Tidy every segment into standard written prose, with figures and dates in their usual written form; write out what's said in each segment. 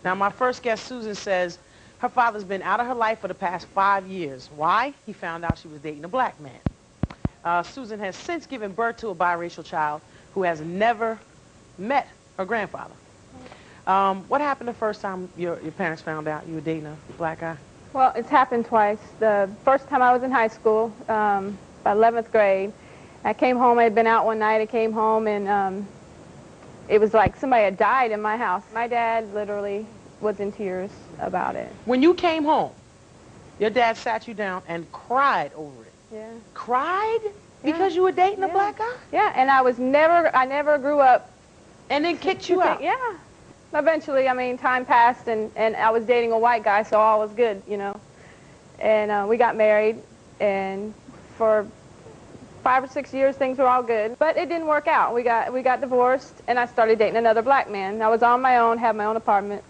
Now, my first guest, Susan, says her father's been out of her life for the past 5 years. Why? He found out she was dating a black man. Susan has since given birth to a biracial child who has never met her grandfather. What happened the first time your parents found out you were dating a black guy? Well, it's happened twice. The first time I was in high school, by 11th grade, I came home. I had been out one night. I came home, and it was like somebody had died in my house. My dad literally was in tears about it. When you came home, your dad sat you down and cried over it. Yeah. Cried? Because you were dating a black guy? Yeah, and I never grew up. And then kicked you out? Yeah. Eventually, I mean, time passed, and I was dating a white guy, so all was good, you know. And we got married, and for 5 or 6 years, things were all good. But it didn't work out. We got divorced, and I started dating another black man. I was on my own, had my own apartment.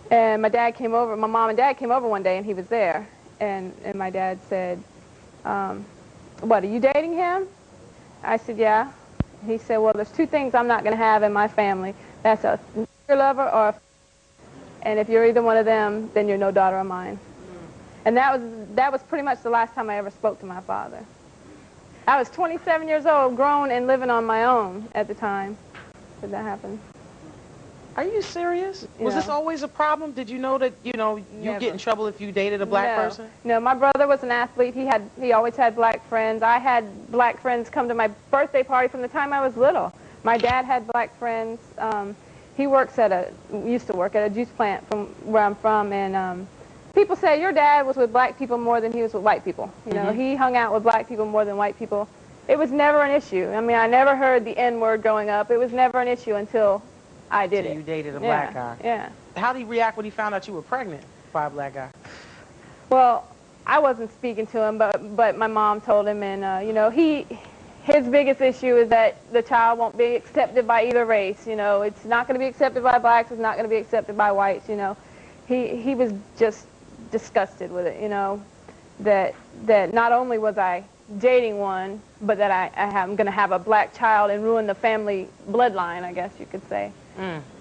And my dad came over, my mom and dad came over one day, and he was there. And my dad said, what, are you dating him? I said, yeah. He said, well, there's 2 things I'm not going to have in my family. That's a lover or a and if you're either one of them, then you're no daughter of mine. And that was pretty much the last time I ever spoke to my father. I was 27 years old, grown and living on my own at the time that that happened. Are you serious? Was this always a problem? Did you know that, you get in trouble if you dated a black person? No, my brother was an athlete. He always had black friends. I had black friends come to my birthday party from the time I was little. My dad had black friends. He used to work at a juice plant from where I'm from, and people say your dad was with black people more than he was with white people. You know, he hung out with black people more than white people. It was never an issue. I mean, I never heard the N-word growing up. It was never an issue until I did it. You dated a black guy. Yeah. How did he react when he found out you were pregnant by a black guy? Well, I wasn't speaking to him, but my mom told him, and you know, his biggest issue is that the child won't be accepted by either race. You know, it's not going to be accepted by blacks. It's not going to be accepted by whites. You know, he was just disgusted with it. You know, that not only was I dating one, but that I'm going to have a black child and ruin the family bloodline, I guess you could say.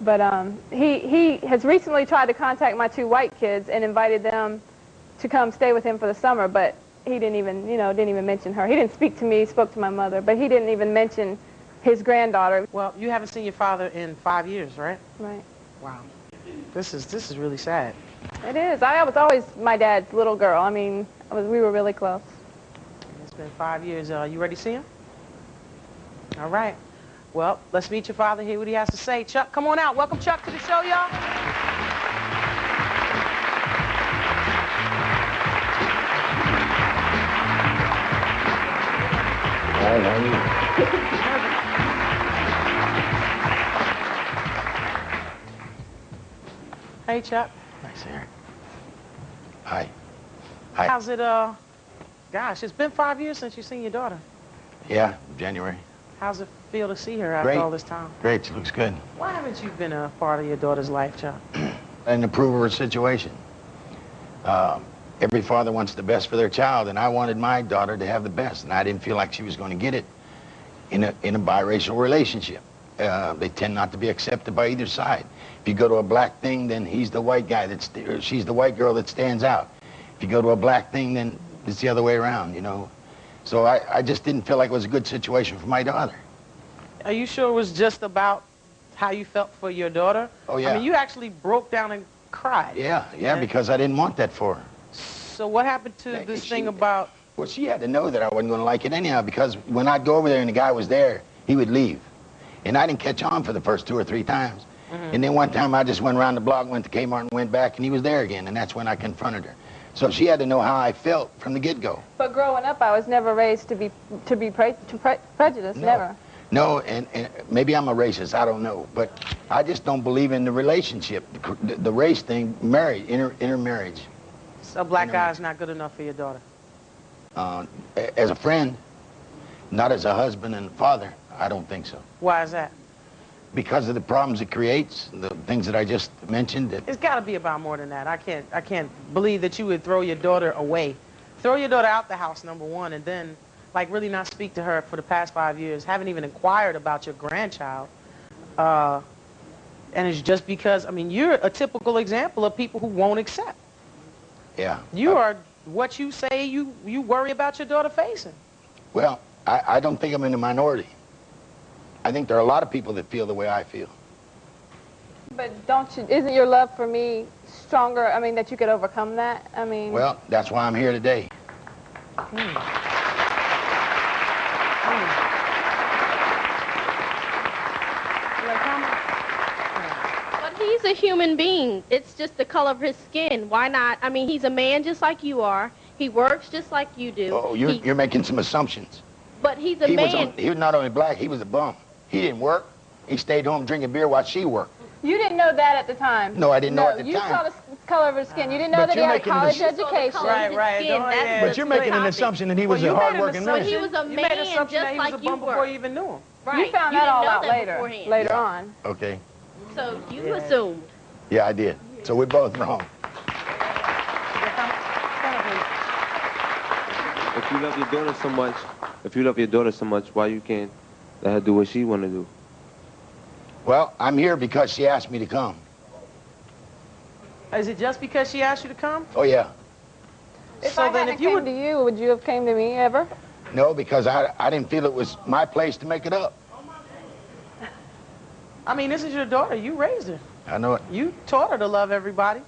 But he has recently tried to contact my 2 white kids and invited them to come stay with him for the summer, but he didn't even mention her. He didn't speak to me, he spoke to my mother, but he didn't even mention his granddaughter. Well, you haven't seen your father in 5 years, right? Right. Wow. This is really sad. It is. I was always my dad's little girl. I mean, we were really close. It's been 5 years. You ready to see him? All right. Well, let's meet your father, hear what he has to say. Chuck, come on out. Welcome, Chuck, to the show, y'all. Hey, Chuck. Nice hair. Hi. Hi. How's it, gosh, it's been 5 years since you've seen your daughter. Yeah, January. How's it feel to see her after all this time? Great, she looks good. Why haven't you been a part of your daughter's life, Chuck? And improve her situation. Every father wants the best for their child, and I wanted my daughter to have the best, and I didn't feel like she was going to get it in a biracial relationship. They tend not to be accepted by either side. If you go to a black thing, then he's the white guy or she's the white girl that stands out. If you go to a black thing, then it's the other way around, you know. So I just didn't feel like it was a good situation for my daughter. Are you sure it was just about how you felt for your daughter? Oh, yeah. I mean, you actually broke down and cried. Yeah, because I didn't want that for her. So what happened to this thing about... Well, she had to know that I wasn't going to like it anyhow, because when I'd go over there and the guy was there, he would leave. And I didn't catch on for the first 2 or 3 times. And then one time I just went around the block, went to Kmart and went back, and he was there again, and that's when I confronted her. So she had to know how I felt from the get-go. But growing up, I was never raised to be prejudiced, never. No, and maybe I'm a racist, I don't know, but I just don't believe in the relationship, the race thing, intermarriage. So a black guy is not good enough for your daughter? As a friend, not as a husband and father, I don't think so. Why is that? Because of the problems it creates, the things that I just mentioned. It's got to be about more than that. I can't believe that you would throw your daughter away. Throw your daughter out the house, number one, and then, like, really not speak to her for the past 5 years. Haven't even inquired about your grandchild. And it's just because, I mean, you're a typical example of people who won't accept. Yeah. You are what you say you worry about your daughter facing. Well, I don't think I'm in the minority. I think there are a lot of people that feel the way I feel. But isn't your love for me stronger, I mean, that you could overcome that? I mean... Well, that's why I'm here today. But he's a human being. It's just the color of his skin. Why not? I mean, he's a man just like you are. He works just like you do. Oh, you're making some assumptions. But he's a man. He was not only black, he was a bum. He didn't work. He stayed home drinking beer while she worked. You didn't know that at the time? No, I didn't know at the You time. saw the color of his skin. You didn't know that he had a college education. Right. But you're making an assumption that he was a hard-working man. But he was a man just like you were. Before you even knew him. Right. You found that all out later on. Okay. So you assumed. Yeah, I did. So we're both wrong. If you love your daughter so much, why you can't let her do what she want to do? Well, I'm here because she asked me to come. Is it just because she asked you to come? Oh, yeah. If I hadn't came to you, would you have came to me ever? No, because I didn't feel it was my place to make it up. I mean, this is your daughter. You raised her. I know it. You taught her to love everybody.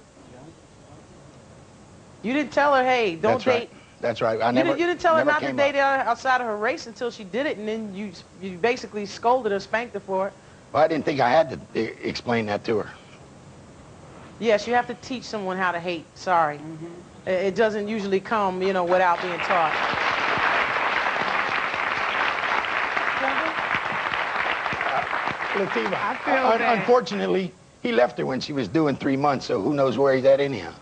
You didn't tell her, hey, don't date. That's right. You didn't tell her not to date outside of her race until she did it, and then you basically scolded her, spanked her for it. Well, I didn't think I had to explain that to her. Yes, you have to teach someone how to hate. Sorry. It doesn't usually come, you know, without being taught. Latifah, unfortunately, he left her when she was due in 3 months, so who knows where he's at anyhow.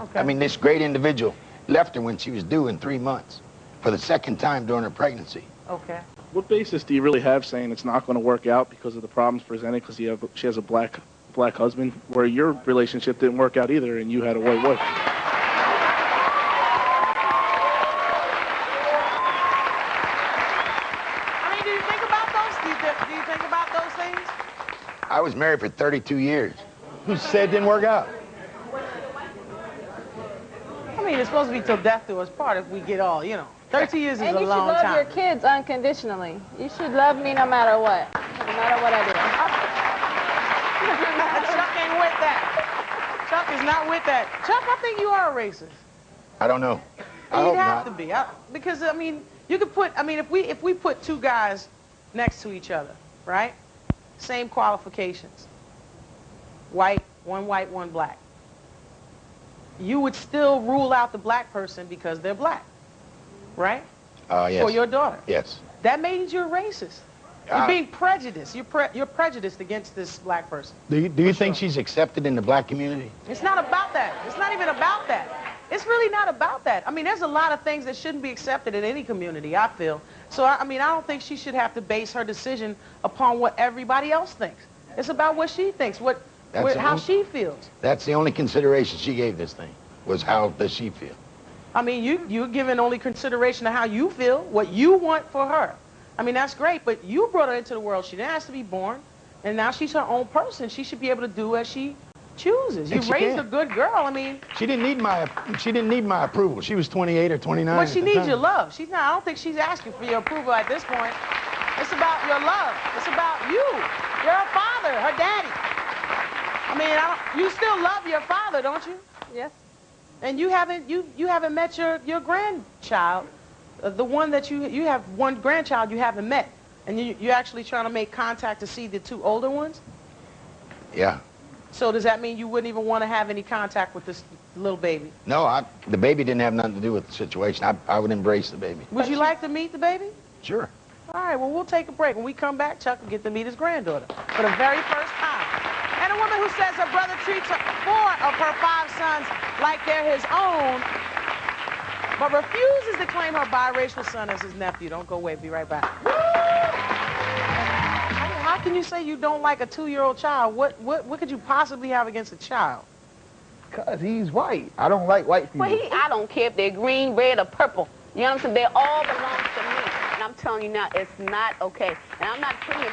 Okay. I mean, this great individual left her when she was due in 3 months for the second time during her pregnancy. Okay. What basis do you really have saying it's not going to work out because of the problems presented because she has a black husband, where your relationship didn't work out either and you had a white wife? I mean, do you think about those? Do you think about those things? I was married for 32 years. Who said it didn't work out? I mean, it's supposed to be till death do us part if we get all, you know. 32 years is a long time. And you should love your kids unconditionally. You should love me no matter what. No matter what I do. Chuck ain't with that. Chuck is not with that. Chuck, I think you are a racist. I don't know. I hope You'd have not. to be. Because, I mean, you could put, I mean, if we put two guys next to each other, right? Same qualifications. White, one black. You would still rule out the black person because they're black, right? Yes. For your daughter. Yes. That means you're racist. You're being prejudiced. You're prejudiced against this black person. Do you think she's accepted in the black community? It's not about that. It's not even about that. It's really not about that. I mean, there's a lot of things that shouldn't be accepted in any community, I feel. So, I mean, I don't think she should have to base her decision upon what everybody else thinks. It's about what she thinks, how she feels. That's the only consideration she gave this thing, was how does she feel. I mean, you're giving only consideration to how you feel, what you want for her. I mean, that's great, but you brought her into the world. She didn't ask to be born, and now she's her own person. She should be able to do as she chooses. You raised a good girl. I mean, she didn't need my approval. She was 28 or 29. But she needs your love. She's not. I don't think she's asking for your approval at this point. It's about your love. It's about you. You're her father, her daddy. I mean, you still love your father, don't you? Yes. And you haven't met your grandchild, the one that you have one grandchild you haven't met, and you're actually trying to make contact to see the two older ones. Yeah. So does that mean you wouldn't even want to have any contact with this little baby? No, the baby didn't have nothing to do with the situation. I would embrace the baby. Would you like to meet the baby? Sure. All right, well, we'll take a break. When we come back, Chuck will get to meet his granddaughter for the very first time. And a woman who says her brother treats 4 of her 5 sons like they're his own, but refuses to claim her biracial son as his nephew. Don't go away. Be right back. How can you say you don't like a 2-year-old child? What could you possibly have against a child? Because he's white. I don't like white people. Well, I don't care if they're green, red, or purple. You know what I'm saying? They all belong to me. And I'm telling you now, it's not okay. And I'm not putting